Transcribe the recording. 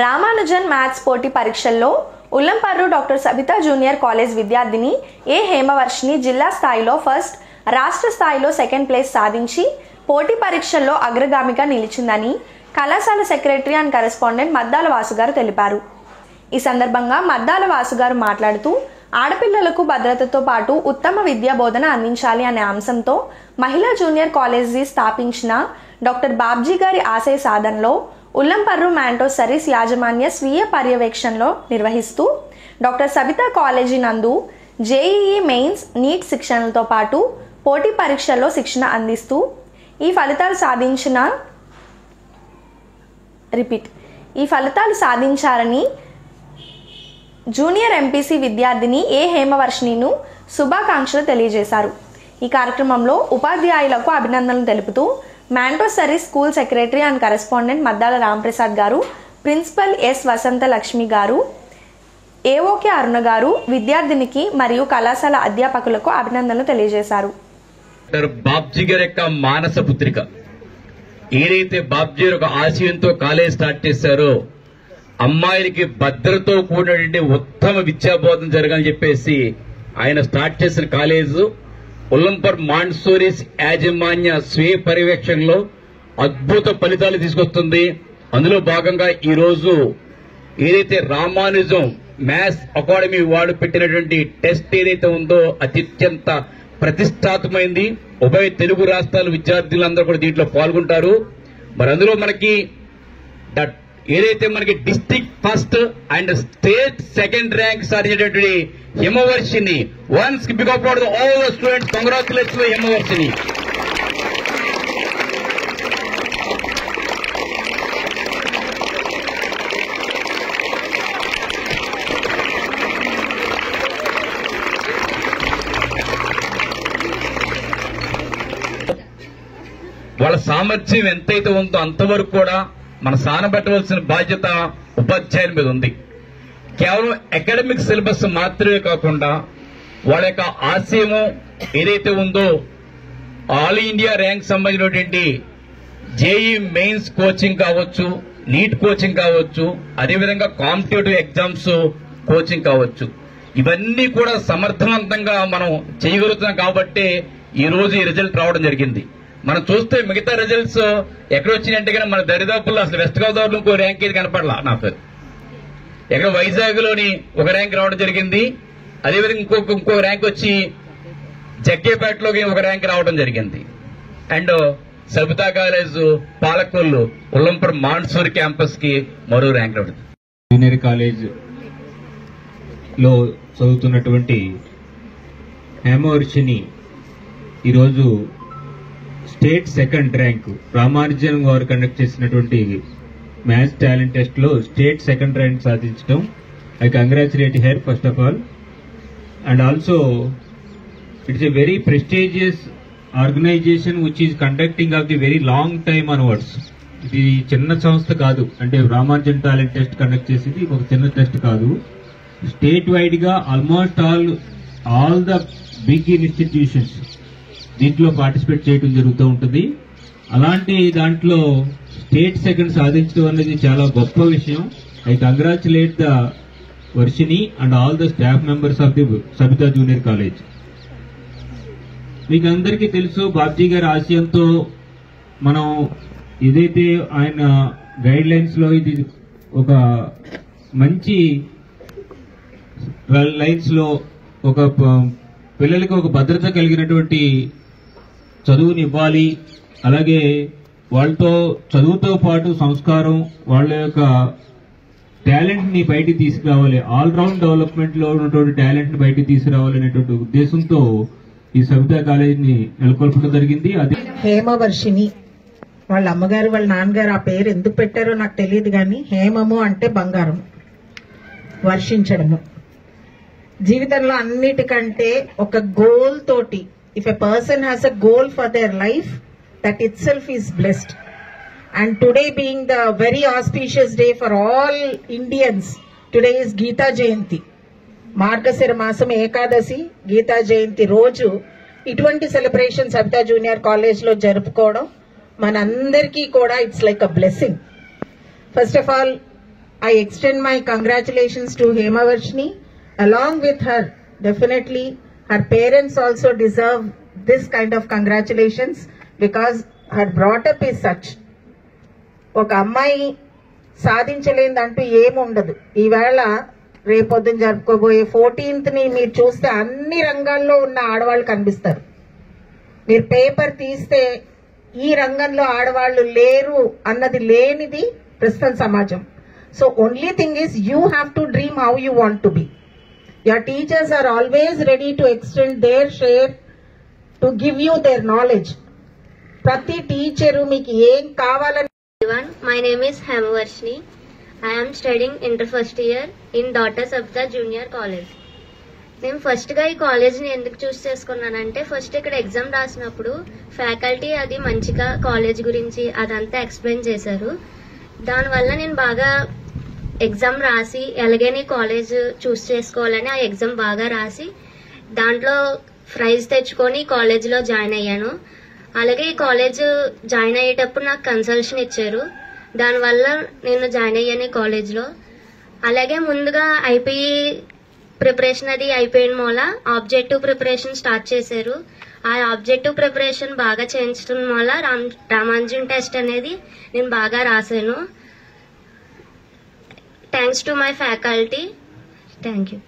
Ramanujan maths పోటీ పరీక్షల్లో ఉల్లంపర్రు doctor Sabitha junior college విద్యార్థిని ఏ హేమవర్షిని జిల్లా స్థాయిలో ఫస్ట్, రాష్ట్ర స్థాయిలో సెకండ్ ప్లేస్ సాధించి పోటీ పరీక్షల్లో అగ్రగామిగా నిలిచిందని కళాశాల సెక్రటరీ అండ్ కరెస్పాండెంట్ మద్దాల వాసుగారు తెలిపారు. ఈ సందర్భంగా మద్దాల వాసుగారు మాట్లాడుతూ ఆడపిల్లలకు భద్రతతో పాటు ఉత్తమ విద్యా బోధన అందించాలి అనే అంశంతో మహిళా జూనియర్ కాలేజీ స్థాపించిన డాక్టర్ బాబ్జీ గారి ఆశయ సాధనలో ఉల్లంపర్రు మాంటోసరీస్ యాజమాన్య స్వీయ పర్యవేక్షణలో నిర్వహిస్తూ డాక్టర్ సబితా కాలేజీ నందు జేఈఈ మెయిన్స్, నీట్ శిక్షణలతో పాటు పోటీ పరీక్షల్లో శిక్షణ అందిస్తూ ఈ ఫలితాలు సాధించారని జూనియర్ ఎంపీసీ విద్యార్థిని ఏ హేమవర్షినిను శుభాకాంక్షలు తెలియజేశారు. ఈ కార్యక్రమంలో ఉపాధ్యాయులకు అభినందనలు తెలుపుతూ Montessori school secretary and correspondent Maddala Ramprasad గారు, ప్రిన్సిపల్ ఎస్ వసంత లక్ష్మి గారు, ఏఓకే అరుణ గారు విద్యార్థినికి మరియు కళాశాల అధ్యాపకులకు అభినందనలు తెలియజేశారు. బాబ్జీ గారి యొక్క మానస పుత్రిక, ఏదైతే బాబ్జీ గారు ఒక ఆశయంతో కాలేజ్ స్టార్ట్ చేశారో అమ్మాయిలకి భద్రతో కూడినటువంటి ఉత్తమ విద్యాబోధన జరగాలని చెప్పేసి ఆయన స్టార్ట్ చేసిన కాలేజు ఉల్లంపర్ మాంటోసరీస్ యాజమాన్య స్వీయ పర్యవేక్షణలో అద్భుత ఫలితాలు తీసుకొస్తుంది. అందులో భాగంగా ఈ రోజు ఏదైతే రామానుజం మ్యాథ్స్ అకాడమీ వాళ్ళు పెట్టినటువంటి టెస్ట్ ఏదైతే ఉందో అత్యంత ప్రతిష్టాత్మకమైంది. ఉభయ తెలుగు రాష్ట్రాల విద్యార్థులందరూ కూడా దీంట్లో పాల్గొంటారు. మరి అందులో మనకి ఏదైతే మనకి district first and state second rank సాధించేటటువంటి Hemavarshini, once big applaud to all the students, congratulations Hemavarshini. వాళ్ళ సామర్థ్యం ఎంతైతే ఉందో అంతవరకు కూడా మన సానబెట్టవలసిన బాధ్యత ఉపాధ్యాయుల మీద ఉంది. కేవలం అకాడమిక్ సిలబస్ మాత్రమే కాకుండా వాళ్ళ యొక్క ఆశయము ఏదైతే ఉందో ఆల్ ఇండియా ర్యాంక్ సంబంధించినటువంటి జేఈ మెయిన్స్ కోచింగ్ కావచ్చు, నీట్ కోచింగ్ కావచ్చు, అదేవిధంగా కాంపిటేటివ్ ఎగ్జామ్స్ కోచింగ్ కావచ్చు, ఇవన్నీ కూడా సమర్థవంతంగా మనం చేయగలుగుతున్నాం కాబట్టి ఈ రోజు ఈ రిజల్ట్ రావడం జరిగింది. మనం చూస్తే మిగతా రిజల్ట్స్ ఎక్కడ వచ్చినాయంటే కానీ మన దరిదాపుల్లో అసలు వెస్ట్ గోదావరిలో ఇంకో ర్యాంక్ ఏది కనపడలా నాకు. ఎక్కడ వైజాగ్ లోని ఒక ర్యాంక్ రావడం జరిగింది, అదేవిధంగా ఇంకో ర్యాంక్ వచ్చి జగ్గేపేటలోకి ఒక ర్యాంక్ రావడం జరిగింది. And Sabitha college Palakollu Ullampar Montessori campus కి మరో ర్యాంక్ రావడం. జూనియర్ కాలేజ్ లో చదువుతున్నటువంటి హేమవర్షిని ఈరోజు స్టేట్ సెకండ్ ర్యాంక్ రామానుజన్ గారు కండక్ట్ చేసినటువంటి మ్యాథ్స్ టాలెంట్ టెస్ట్ లో స్టేట్ సెకండ్ ర్యాంక్ సాధించడం. I congratulate her first of all. And also it's a very prestigious organisation which is conducting of the very long time onwards. ఇది చిన్న సంస్థ కాదు, అంటే Ramanujan talent test conduct చేసేది ఒక చిన్న టెస్ట్ కాదు. స్టేట్ వైడ్ గా almost all the big institutions దీంట్లో పార్టిసిపేట్ చేయడం జరుగుతూ ఉంటుంది. అలాంటి దాంట్లో స్టేట్ సెకండ్ సాధించడం అనేది చాలా గొప్ప విషయం. I congratulate the Varshini and all the staff members of the Sabitha junior college. మీకు అందరికీ తెలుసు, బాబ్జీ గారి ఆశయంతో మనం ఏదైతే ఆయన గైడ్ లైన్స్ లో ఇది ఒక మంచి లైన్స్ లో ఒక పిల్లలకి ఒక భద్రత కలిగినటువంటి చదువుని ఇవ్వాలి, అలాగే వాళ్ళతో చదువుతో పాటు సంస్కారం, వాళ్ళ యొక్క టాలెంట్ ని బయటికి తీసుకురావాలి, ఆల్రౌండ్ డెవలప్మెంట్ లో ఉన్నటువంటి టాలెంట్ ని బయటికి తీసుకురావాలి అనేటువంటి ఉద్దేశంతో ఈ సబితా కాలేజ్ ని నెలకొల్పడం జరిగింది. అది హేమవర్షిని వాళ్ళ అమ్మగారు వాళ్ళ నాన్నగారు ఆ పేరు ఎందుకు పెట్టారో నాకు తెలియదు, కానీ హేమము అంటే బంగారం, వర్షించడము. జీవితంలో అన్నిటికంటే ఒక గోల్ తోటి, if a person has a goal for their life, that itself is blessed. And today being the very auspicious day for all Indians, today is Gita Jayanti. Margashira మాసం ఏకాదశి గీతా జయంతి రోజు ఇటువంటి సెలబ్రేషన్ సబితా జూనియర్ కాలేజ్ లో జరుపుకోవడం మనందరికీ కూడా it's like a blessing. First of all I extend my congratulations to Hemavarshini. Along with her, definitely her parents also deserve this kind of congratulations because her brought up is such. ఒక అమ్మాయి సాధించలేదంటూ ఏముండదు. ఈవేళ రేపొద్దున జరుపుకోబోయే 14th మీరు చూస్తే అన్ని రంగాల్లో ఉన్న ఆడవాళ్ళు కనిపిస్తారు. మీరు పేపర్ తీస్తే ఈ రంగంలో ఆడవాళ్ళు లేరు అన్నది లేనిది ప్రస్తుతం సమాజం. So only thing is you have to dream how you want to be. Your teachers are always ready to extend their share to give you their knowledge. Prati teacher meeku em kavalani. Everyone, my name is Hemavarshini. I am studying inter first year in Dr. Sabita Junior College. నేను ఫస్ట్గా ఈ కాలేజ్ని ఎందుకు చూస్ చేసుకున్నానంటే first ఇక్కడ exam రాసినప్పుడు faculty అది మంచిగా college గురించి అదంతా ఎక్స్ప్లెయిన్ చేశారు. దానివల్ల నేను బాగా ఎగ్జామ్ రాసి ఎలాగైనా కాలేజ్ చూస్ చేసుకోవాలని ఆ ఎగ్జామ్ బాగా రాసి దాంట్లో ప్రైజ్ తెచ్చుకొని కాలేజ్లో జాయిన్ అయ్యాను. అలాగే ఈ కాలేజ్ జాయిన్ అయ్యేటప్పుడు నాకు కన్సల్షన్ ఇచ్చారు. దానివల్ల నేను జాయిన్ అయ్యాను ఈ కాలేజ్లో. అలాగే ముందుగా ఐపీఈ ప్రిపరేషన్ అది అయిపోయిన మూల ఆబ్జెక్టివ్ ప్రిపరేషన్ స్టార్ట్ చేశారు. ఆ ఆబ్జెక్టివ్ ప్రిపరేషన్ బాగా చేయించడం వల్ల రామానుజన్ టెస్ట్ అనేది నేను బాగా రాశాను. Thanks to my faculty. Thank you.